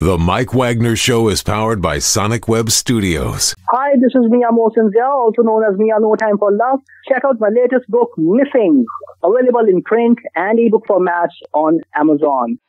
The Mike Wagner Show is powered by Sonic Web Studios. Hi, this is Mia Mosensia, also known as Mia No Time for Love. Check out my latest book, Missing, available in print and ebook formats on Amazon.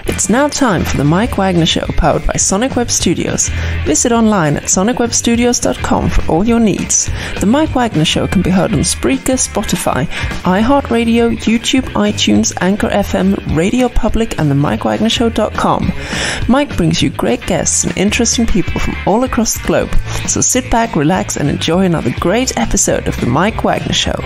It's now time for the Mike Wagner Show, powered by Sonic Web Studios. Visit online at sonicwebstudios.com for all your needs. The Mike Wagner Show can be heard on Spreaker, Spotify, iHeartRadio, YouTube, iTunes, Anchor FM, Radio Public, and the MikeWagnerShow.com. Mike brings you great guests and interesting people from all across the globe. So sit back, relax, and enjoy another great episode of the Mike Wagner Show.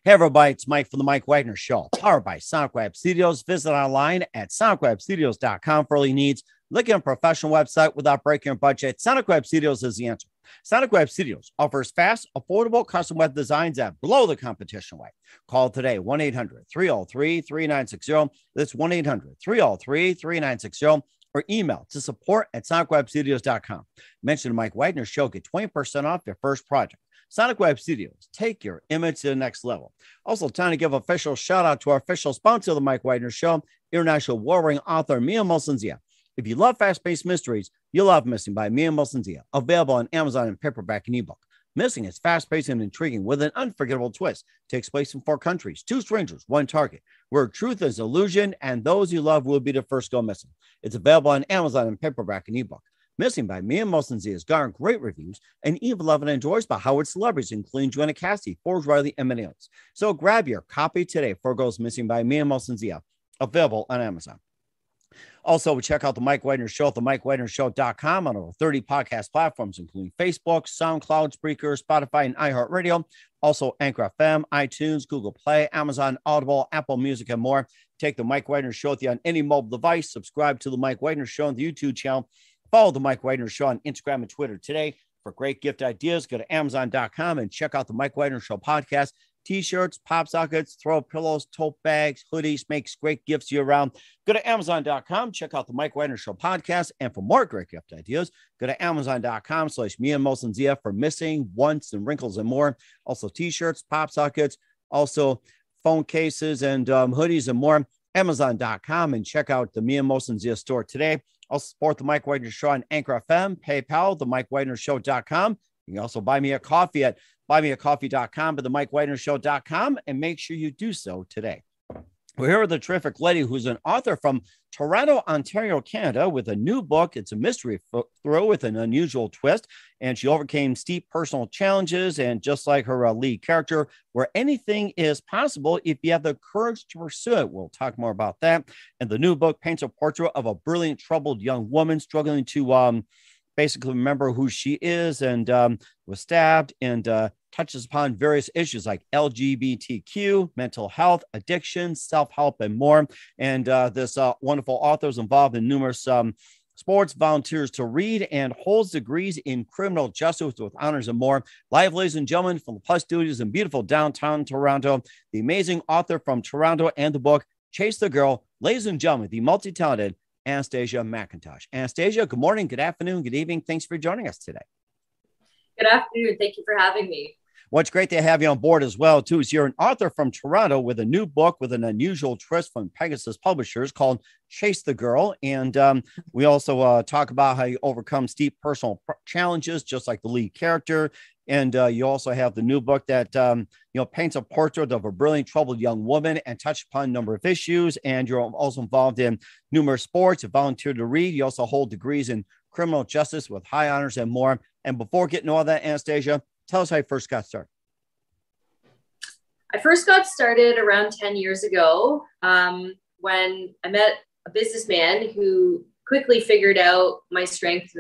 Hey everybody, it's Mike from the Mike Wagner Show, powered by Sonic Web Studios. Visit online at sonicwebstudios.com for all your needs. Looking at a professional website without breaking your budget, Sonic Web Studios is the answer. Sonic Web Studios offers fast, affordable custom web designs that blow the competition away. Call today, 1-800-303-3960. That's 1-800-303-3960. Or email to support@sonicwebstudios.com. Mention the Mike Wagner Show, get 20% off your first project. Sonic Web Studios, take your image to the next level. Also, time to give official shout out to our official sponsor of the Mike Wagner Show, international warring author Mia Mosensia. If you love fast-paced mysteries, you'll love Missing by Mia Mosensia, available on Amazon in paperback and ebook. Missing is fast-paced and intriguing with an unforgettable twist. Takes place in 4 countries, 2 strangers, 1 target, where truth is illusion and those you love will be the first go missing. It's available on Amazon in paperback and ebook. Missing by Mia Mosensia has garnered great reviews and even loved and enjoyed by Howard celebrities, including Joanna Cassidy, Forbes Riley, and many others. So grab your copy today for Goes Missing by Mia Mosensia, available on Amazon. Also, check out the Mike Wagner Show at themikewagnershow.com on over 30 podcast platforms, including Facebook, SoundCloud, Spreaker, Spotify, and iHeartRadio. Also, Anchor FM, iTunes, Google Play, Amazon, Audible, Apple Music, and more. Take the Mike Wagner Show with you on any mobile device. Subscribe to the Mike Wagner Show on the YouTube channel. Follow the Mike Wagner Show on Instagram and Twitter today. For great gift ideas, go to Amazon.com and check out the Mike Wagner Show podcast. T-shirts, pop sockets, throw pillows, tote bags, hoodies, makes great gifts year-round. Go to Amazon.com, check out the Mike Wagner Show podcast. And for more great gift ideas, go to Amazon.com/Mia Mosensia for Missing, Once, and Wrinkles and more. Also T-shirts, pop sockets, also phone cases and hoodies and more. Amazon.com and check out the Mia Mosensia store today. Also support the Mike Wagner Show on Anchor FM, PayPal, themikewagnershow.com. You can also buy me a coffee at buymeacoffee.com, but themikewagnershow.com, and make sure you do so today. We're here with a terrific lady who's an author from Toronto, Ontario, Canada, with a new book. It's a mystery thrill with an unusual twist, and she overcame steep personal challenges, and just like her lead character, where anything is possible if you have the courage to pursue it. We'll talk more about that. And the new book paints a portrait of a brilliant, troubled young woman struggling to basically remember who she is, and was stabbed, and touches upon various issues like LGBTQ, mental health, addiction, self-help, and more. And this wonderful author is involved in numerous sports, volunteers to read, and holds degrees in criminal justice with honors and more. Live, ladies and gentlemen, from the Plus Studios in beautiful downtown Toronto, the amazing author from Toronto and the book Chase the Girl, ladies and gentlemen, the multi-talented Anastasia McIntosh. Anastasia, good morning, good afternoon, good evening. Thanks for joining us today. Good afternoon. Thank you for having me. Well, it's great to have you on board as well, too. So you're an author from Toronto with a new book with an unusual twist from Pegasus Publishers called Chase the Girl. And we also talk about how you overcome steep personal challenges, just like the lead character. And you also have the new book that, paints a portrait of a brilliant, troubled young woman and touches upon a number of issues. And you're also involved in numerous sports. You volunteer to read. You also hold degrees in criminal justice with high honors and more. And before getting all that, Anastasia, tell us how you first got started. I first got started around 10 years ago when I met a businessman who quickly figured out my strengths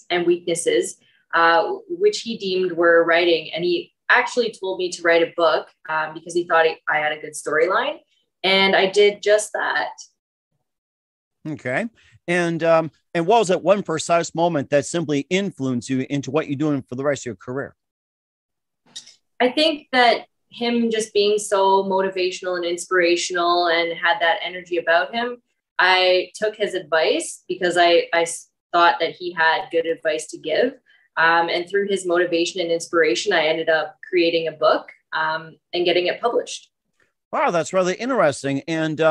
and weaknesses, which he deemed were writing. And he actually told me to write a book because he thought I had a good storyline. And I did just that. Okay. And what was that one precise moment that simply influenced you into what you're doing for the rest of your career? I think that him just being so motivational and inspirational and had that energy about him, I took his advice because I thought that he had good advice to give. And through his motivation and inspiration, I ended up creating a book and getting it published. Wow, that's really interesting. And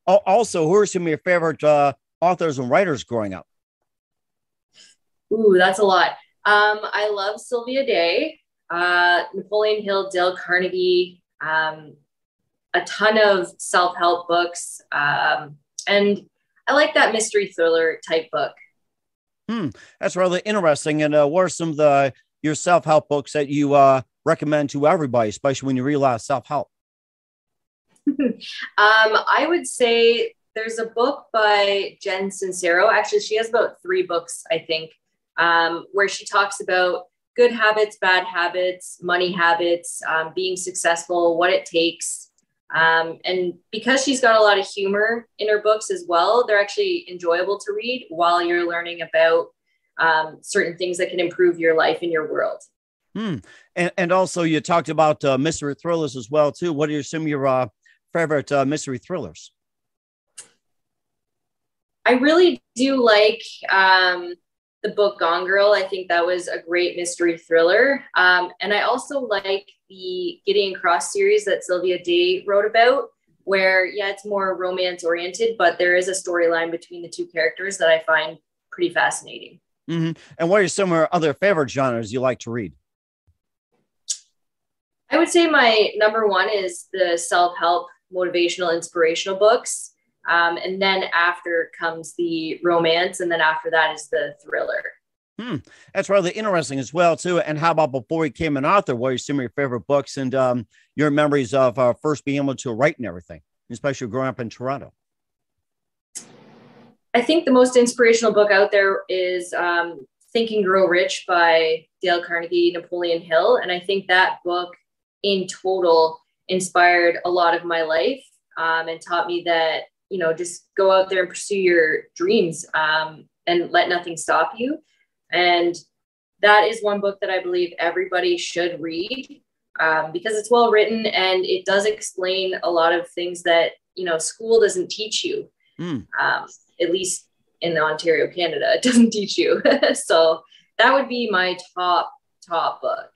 also, who are some of your favorite authors and writers growing up? Ooh, that's a lot. I love Sylvia Day, Napoleon Hill, Dale Carnegie, a ton of self-help books. And I like that mystery thriller type book. That's really interesting. And what are some of your self-help books that you recommend to everybody, especially when you realize self-help? I would say there's a book by Jen Sincero. Actually, she has about 3 books, I think, where she talks about good habits, bad habits, money habits, being successful, what it takes. And because she's got a lot of humor in her books as well, they're actually enjoyable to read while you're learning about certain things that can improve your life and your world. And also you talked about mystery thrillers as well, too. What are some of your favorite mystery thrillers? I really do like the book Gone Girl. I think that was a great mystery thriller. And I also like the Gideon Cross series that Sylvia Day wrote about, where, yeah, it's more romance oriented, but there is a storyline between the 2 characters that I find pretty fascinating. And what are some of your other favorite genres you like to read? I would say my number 1 is the self-help, motivational, inspirational books. And then after comes the romance. And then after that is the thriller. That's really interesting as well, too. And how about before you became an author, what are some of your favorite books and your memories of first being able to write and everything, especially growing up in Toronto? I think the most inspirational book out there is Think and Grow Rich by Dale Carnegie, Napoleon Hill. And I think that book in total inspired a lot of my life and taught me that, you know, just go out there and pursue your dreams and let nothing stop you. And that is one book that I believe everybody should read because it's well written and it does explain a lot of things that, you know, school doesn't teach you, at least in Ontario, Canada, it doesn't teach you. So that would be my top book.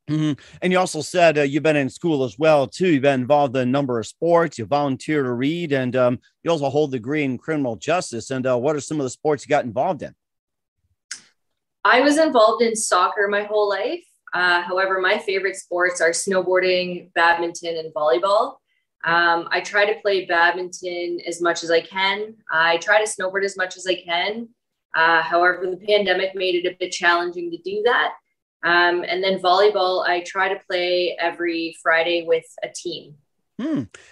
And you also said you've been in school as well, too. You've been involved in a number of sports. You volunteer to read, and you also hold a degree in criminal justice. And what are some of the sports you got involved in? I was involved in soccer my whole life. However, my favorite sports are snowboarding, badminton, and volleyball. I try to play badminton as much as I can. I try to snowboard as much as I can. However, the pandemic made it a bit challenging to do that. And then volleyball, I try to play every Friday with a team.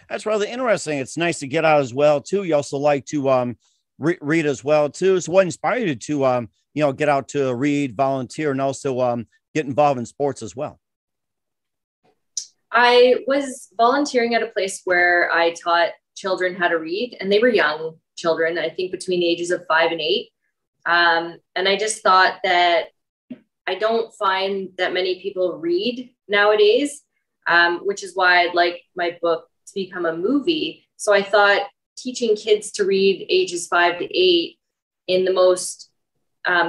That's really interesting. It's nice to get out as well, too. You also like to read as well, too. So what inspired you to, get out to read, volunteer, and also get involved in sports as well? I was volunteering at a place where I taught children how to read, and they were young children, I think between the ages of 5 and 8. And I just thought that I don't find that many people read nowadays, which is why I'd like my book to become a movie. So I thought teaching kids to read ages 5 to 8 in the most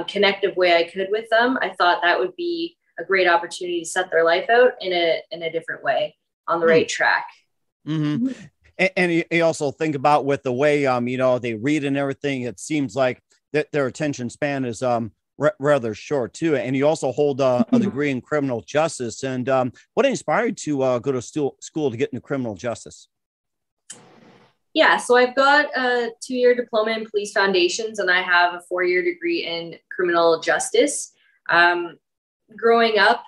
connective way I could with them, I thought that would be a great opportunity to set their life out in a different way on the right track. And you also think about with the way, they read and everything, it seems like that their attention span is rather short too. And you also hold a degree in criminal justice. And what inspired you to go to school to get into criminal justice? Yeah, so I've got a 2-year diploma in police foundations, and I have a 4-year degree in criminal justice. Growing up,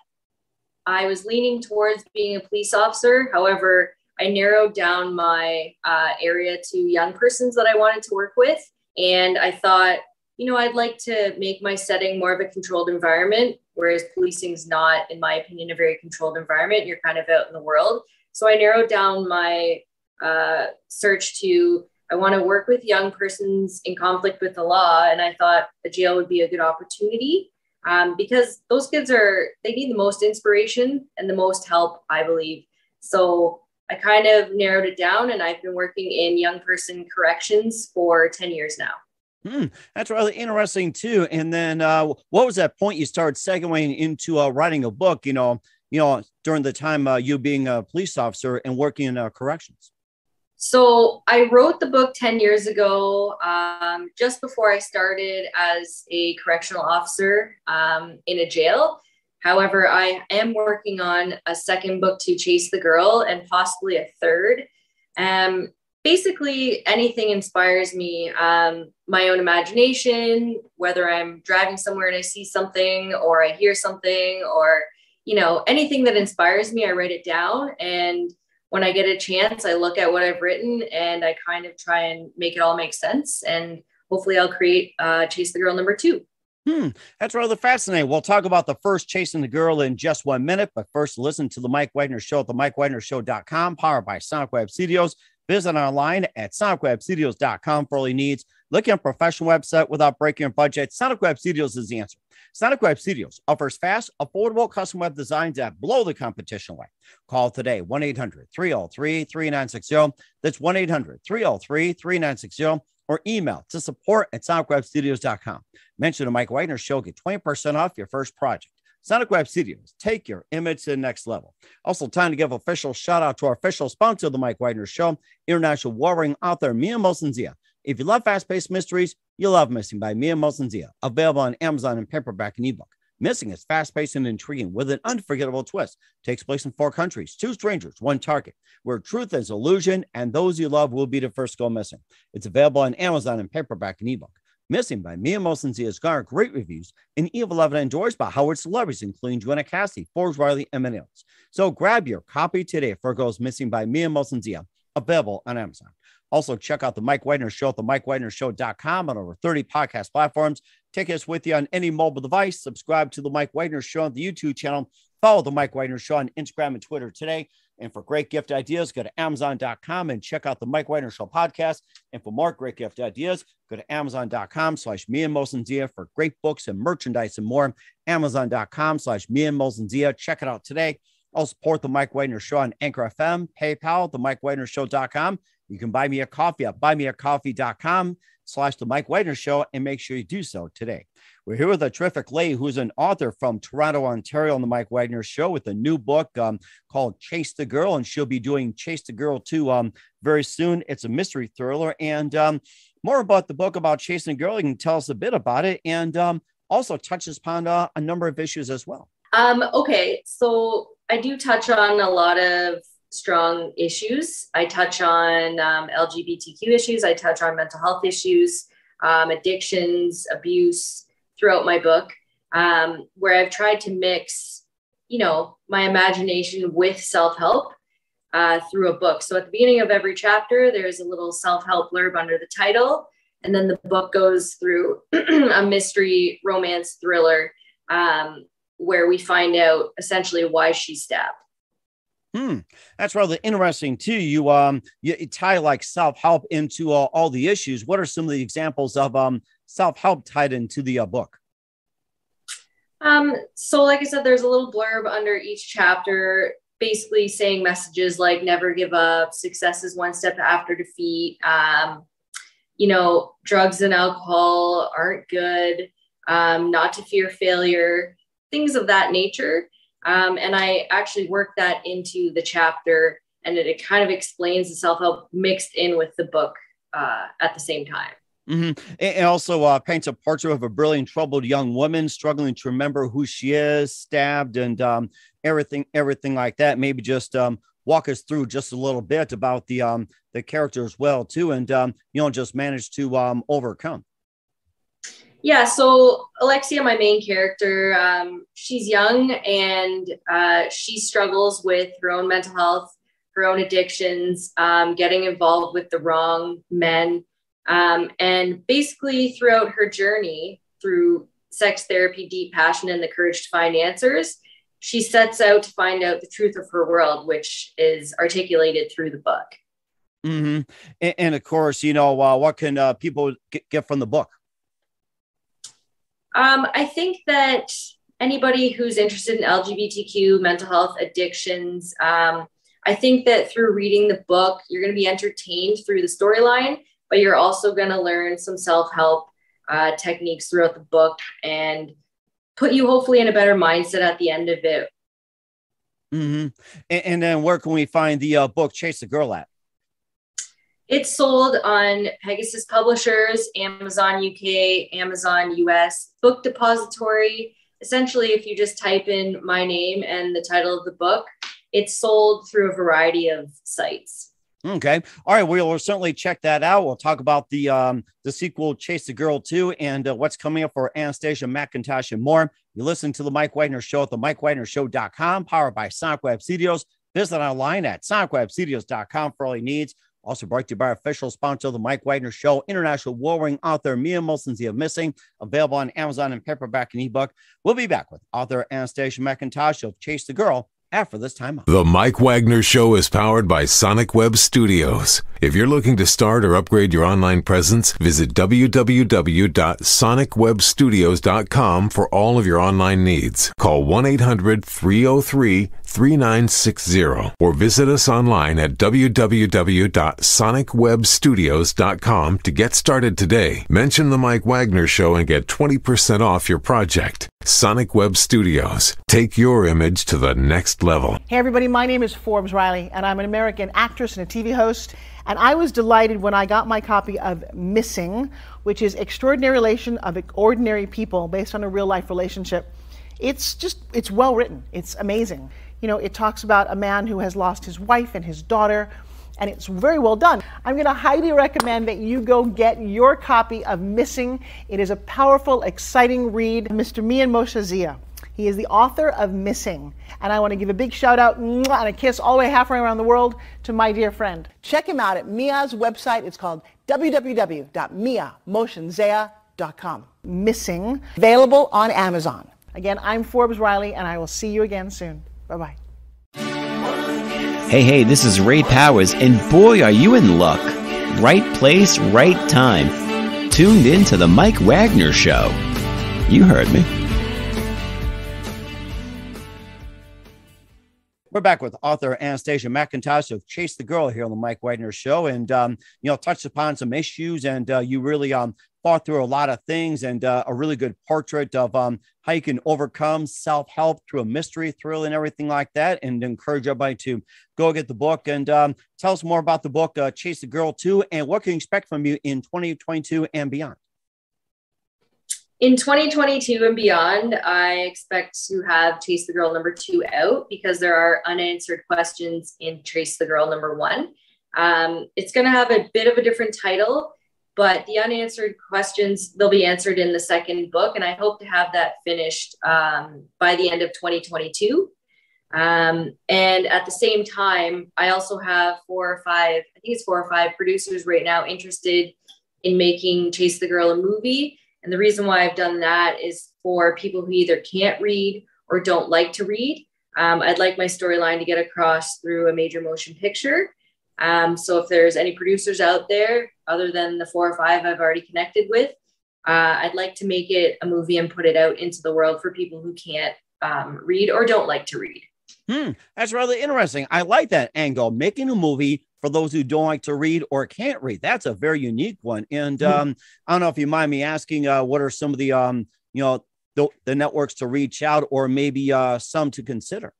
I was leaning towards being a police officer. However, I narrowed down my area to young persons that I wanted to work with. And I thought, I'd like to make my setting more of a controlled environment, whereas policing is not, in my opinion, a very controlled environment. You're kind of out in the world. So I narrowed down my search to, I want to work with young persons in conflict with the law. And I thought a jail would be a good opportunity because those kids they need the most inspiration and the most help, I believe. So I kind of narrowed it down, and I've been working in young person corrections for 10 years now. That's really interesting too. And then what was that point you started segueing into writing a book, during the time you being a police officer and working in corrections? So I wrote the book 10 years ago, just before I started as a correctional officer in a jail. However, I am working on a second book to chase the girl and possibly a third. Basically, anything inspires me. My own imagination, whether I'm driving somewhere and I see something or I hear something or, anything that inspires me, I write it down. And when I get a chance, I look at what I've written and I kind of try and make it all make sense. And hopefully I'll create Chase the Girl #2. That's rather fascinating. We'll talk about the first Chasing the Girl in just 1 minute, but first listen to the Mike Wagner Show at the MikeWagnerShow.com, powered by Sonic Web Studios. Visit online at SonicWebStudios.com for all your needs. Looking at a professional website without breaking your budget, Sonic Web Studios is the answer. Sonic Web Studios offers fast, affordable custom web designs that blow the competition away. Call today, 1-800-303-3960. That's 1-800-303-3960. Or email to support@SonicWebStudios.com. Mention the Mike Wagner Show, get 20% off your first project. Sonic Web Studios, take your image to the next level. Also, time to give official shout out to our official sponsor of the Mike Wagner Show, international warring author Mia Mosensia. If you love fast-paced mysteries, you'll love Missing by Mia Mosensia, available on Amazon in paperback and ebook. Missing is fast-paced and intriguing with an unforgettable twist. Takes place in 4 countries, 2 strangers, 1 target, where truth is illusion and those you love will be the first to go missing. It's available on Amazon in paperback and ebook. Missing by Mia Mosensia has garnered great reviews and even loved and endorsed by Howard celebrities, including Joanna Cassidy, Forbes Riley, and many others. So grab your copy today for Girls Missing by Mia Mosensia, available on Amazon. Also, check out the Mike Wagner Show at the MikeWagnerShow.com on over 30 podcast platforms. Take us with you on any mobile device. Subscribe to the Mike Wagner Show on the YouTube channel. Follow the Mike Wagner Show on Instagram and Twitter today. And for great gift ideas, go to Amazon.com and check out the Mike Wagner Show podcast. And for more great gift ideas, go to Amazon.com/Mia Mosensia for great books and merchandise and more. Amazon.com/Mia Mosensia. Check it out today. I'll support the Mike Wagner Show on Anchor FM, PayPal, the MikeWagnerShow.com. You can buy me a coffee at buymeacoffee.com/the Mike Wagner Show, and make sure you do so today. We're here with a terrific lady who's an author from Toronto, Ontario on the Mike Wagner Show with a new book called Chase the Girl, and she'll be doing Chase the Girl 2 very soon. It's a mystery thriller, and more about the book about chasing a girl. You can tell us a bit about it, and also touches upon a number of issues as well. Okay, so I do touch on a lot of strong issues. I touch on LGBTQ issues. I touch on mental health issues, addictions, abuse throughout my book, where I've tried to mix, my imagination with self-help through a book. So at the beginning of every chapter, there's a little self-help blurb under the title. And then the book goes through a mystery romance thriller where we find out essentially why she's stabbed. That's rather interesting too. You tie like self-help into all the issues. What are some of the examples of self-help tied into the book? So like I said, there's a little blurb under each chapter, basically saying messages like never give up, success is one step after defeat. Drugs and alcohol aren't good, not to fear failure, things of that nature. And I actually worked that into the chapter, and it kind of explains the self-help mixed in with the book at the same time. And also paints a portrait of a brilliant, troubled young woman struggling to remember who she is, stabbed, and everything like that. Maybe just walk us through just a little bit about the character as well too, and just manage to overcome. Yeah, so Alexia, my main character, she's young and she struggles with her own mental health, her own addictions, getting involved with the wrong men. And basically throughout her journey through sex therapy, deep passion, and the courage to find answers, she sets out to find out the truth of her world, which is articulated through the book. And of course, what can people get from the book? I think that anybody who's interested in LGBTQ, mental health, addictions, I think that through reading the book, you're going to be entertained through the storyline, but you're also going to learn some self-help techniques throughout the book and put you hopefully in a better mindset at the end of it. Mm-hmm. And then where can we find the book Chase the Girl at? It's sold on Pegasus Publishers, Amazon UK, Amazon US, Book Depository. Essentially, if you just type in my name and the title of the book, it's sold through a variety of sites. Okay. All right. We'll certainly check that out. We'll talk about the sequel, Chase the Girl 2, and what's coming up for Anastasia McIntosh and more. You listen to The Mike Wagner Show at themikewagnershow.com, powered by Sonic Web Studios. Visit online at sonicwebstudios.com for all your needs. Also brought to you by our official sponsor of The Mike Wagner Show, international war-wearing author Mia Molson's The Missing, available on Amazon and paperback and ebook. We'll be back with author Anastasia McIntosh of Chase the Girl after this time out. The Mike Wagner Show is powered by Sonic Web Studios. If you're looking to start or upgrade your online presence, visit www.sonicwebstudios.com for all of your online needs. Call 1-800-303-3960 or visit us online at www.sonicwebstudios.com to get started today. Mention The Mike Wagner Show and get 20% off your project. Sonic Web Studios. Take your image to the next level. Hey everybody, my name is Forbes Riley and I'm an American actress and a TV host. And I was delighted when I got my copy of Missing, which is Extraordinary Relation of Ordinary People based on a real life relationship. It's well written. It's amazing. You know, it talks about a man who has lost his wife and his daughter, and it's very well done. I'm going to highly recommend that you go get your copy of Missing. It is a powerful, exciting read. Mr. Mian Moshe Zia. He is the author of Missing. And I want to give a big shout out and a kiss all the way halfway around the world to my dear friend. Check him out at Mia's website. It's called www.miamoshenzea.com. Missing, available on Amazon. Again, I'm Forbes Riley, and I will see you again soon. Bye-bye. Hey, this is Ray Powers, and boy, are you in luck. Right place, right time. Tuned in to The Mike Wagner Show. You heard me. We're back with author Anastasia McIntosh of Chase the Girl here on The Mike Wagner Show, and touched upon some issues, and you really fought through a lot of things, and a really good portrait of how you can overcome self-help through a mystery, thrill, and everything like that, and encourage everybody to go get the book. And tell us more about the book, Chase the Girl 2, and what can you expect from you in 2022 and beyond? In 2022 and beyond, I expect to have Chase the Girl number 2 out because there are unanswered questions in Chase the Girl number 1. It's going to have a bit of a different title, but the unanswered questions, they'll be answered in the second book. And I hope to have that finished by the end of 2022. And at the same time, I also have 4 or 5 producers right now interested in making Chase the Girl a movie. And the reason why I've done that is for people who either can't read or don't like to read. I'd like my storyline to get across through a major motion picture. So if there's any producers out there, other than the 4 or 5 I've already connected with, I'd like to make it a movie and put it out into the world for people who can't read or don't like to read. That's really interesting. I like that angle, making a movie for those who don't like to read or can't read. That's a very unique one. And I don't know if you mind me asking, what are some of the, the networks to reach out, or maybe some to consider?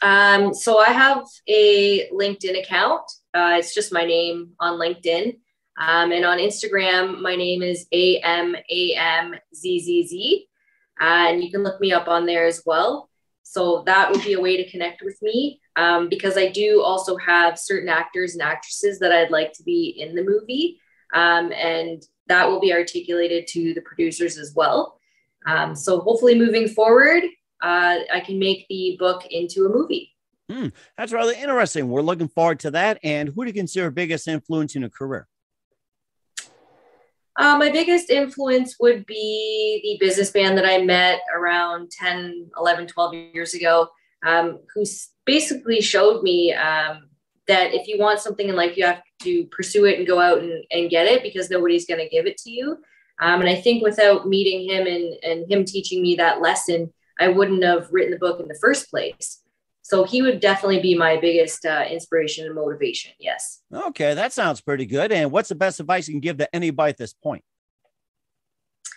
So I have a LinkedIn account. It's just my name on LinkedIn. And on Instagram, my name is AMAMZZZ. And you can look me up on there as well. So that would be a way to connect with me, because I do also have certain actors and actresses that I'd like to be in the movie. And that will be articulated to the producers as well. So hopefully moving forward, I can make the book into a movie. That's really interesting. We're looking forward to that. And who do you consider biggest influence in your career? My biggest influence would be the businessman that I met around 10, 11, 12 years ago, who basically showed me that if you want something in life, you have to pursue it and go out and get it, because nobody's going to give it to you. And I think without meeting him and him teaching me that lesson, I wouldn't have written the book in the first place. So he would definitely be my biggest inspiration and motivation. Yes. Okay, that sounds pretty good. And what's the best advice you can give to anybody at this point?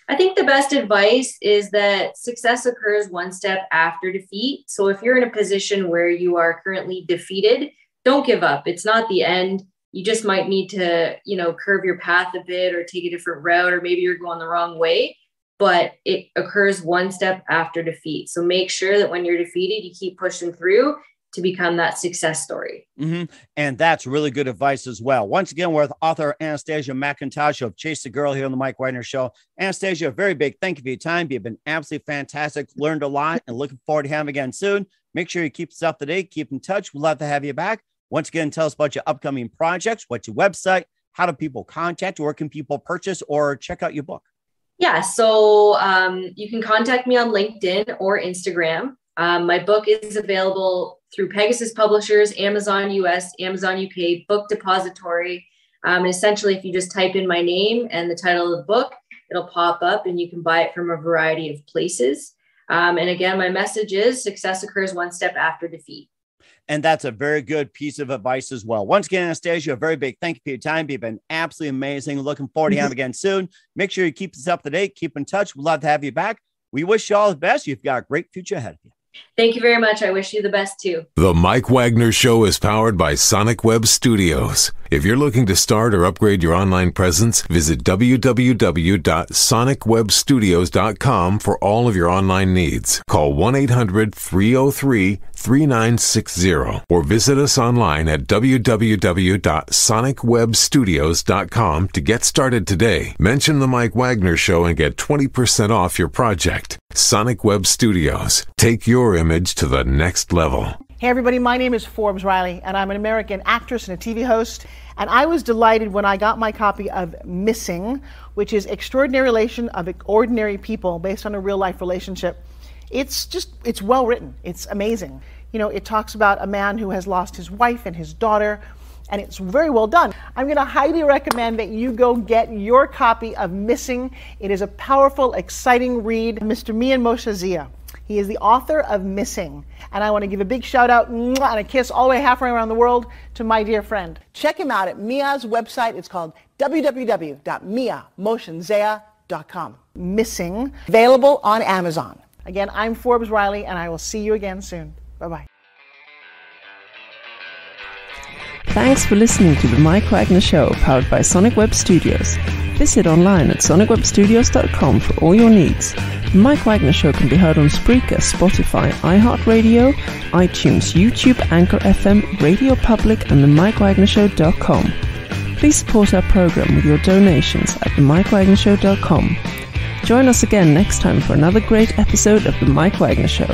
I think the best advice is that success occurs one step after defeat. So if you're in a position where you are currently defeated, don't give up. It's not the end. You just might need to, curve your path a bit or take a different route, or maybe you're going the wrong way, but it occurs one step after defeat. So make sure that when you're defeated, you keep pushing through to become that success story. Mm-hmm. And that's really good advice as well. Once again, we're with author Anastasia McIntosh of Chase the Girl here on the Mike Wagner Show. Anastasia, a very big thank you for your time. You've been absolutely fantastic, learned a lot, and looking forward to having you again soon. Make sure you keep us up to date, keep in touch. We'd love to have you back. Once again, tell us about your upcoming projects, what's your website, how do people contact, where can people purchase or check out your book? Yeah, so you can contact me on LinkedIn or Instagram. My book is available through Pegasus Publishers, Amazon US, Amazon UK, Book Depository. And essentially, if you just type in my name and the title of the book, it'll pop up and you can buy it from a variety of places. And again, my message is success occurs one step after defeat. And that's a very good piece of advice as well. Once again, Anastasia, a very big thank you for your time. You've been absolutely amazing. Looking forward to having you again soon. Make sure you keep us up to date. Keep in touch. We'd love to have you back. We wish you all the best. You've got a great future ahead of you. Thank you very much. I wish you the best too. The Mike Wagner Show is powered by Sonic Web Studios. If you're looking to start or upgrade your online presence, visit www.sonicwebstudios.com for all of your online needs. Call 1-800-303-3960 or visit us online at www.sonicwebstudios.com to get started today. Mention the Mike Wagner Show and get 20% off your project. Sonic Web Studios. Take your image to the next level. Hey everybody, my name is Forbes Riley, and I'm an American actress and a TV host. And I was delighted when I got my copy of Missing, which is Extraordinary Relation of Ordinary People based on a real life relationship. It's well written. It's amazing. It talks about a man who has lost his wife and his daughter, and it's very well done. I'm going to highly recommend that you go get your copy of Missing. It is a powerful, exciting read. Mr. Mian Moshe Zia. He is the author of Missing. And I want to give a big shout out and a kiss all the way halfway around the world to my dear friend. Check him out at Mia's website. It's called www.miamoshenzea.com. Missing, available on Amazon. Again, I'm Forbes Riley, and I will see you again soon. Bye-bye. Thanks for listening to the Mike Wagner Show, powered by Sonic Web Studios. Visit online at sonicwebstudios.com for all your needs. The Mike Wagner Show can be heard on Spreaker, Spotify, iHeartRadio, iTunes, YouTube, Anchor FM, Radio Public, and themikewagnershow.com. Please support our program with your donations at themikewagnershow.com. Join us again next time for another great episode of The Mike Wagner Show.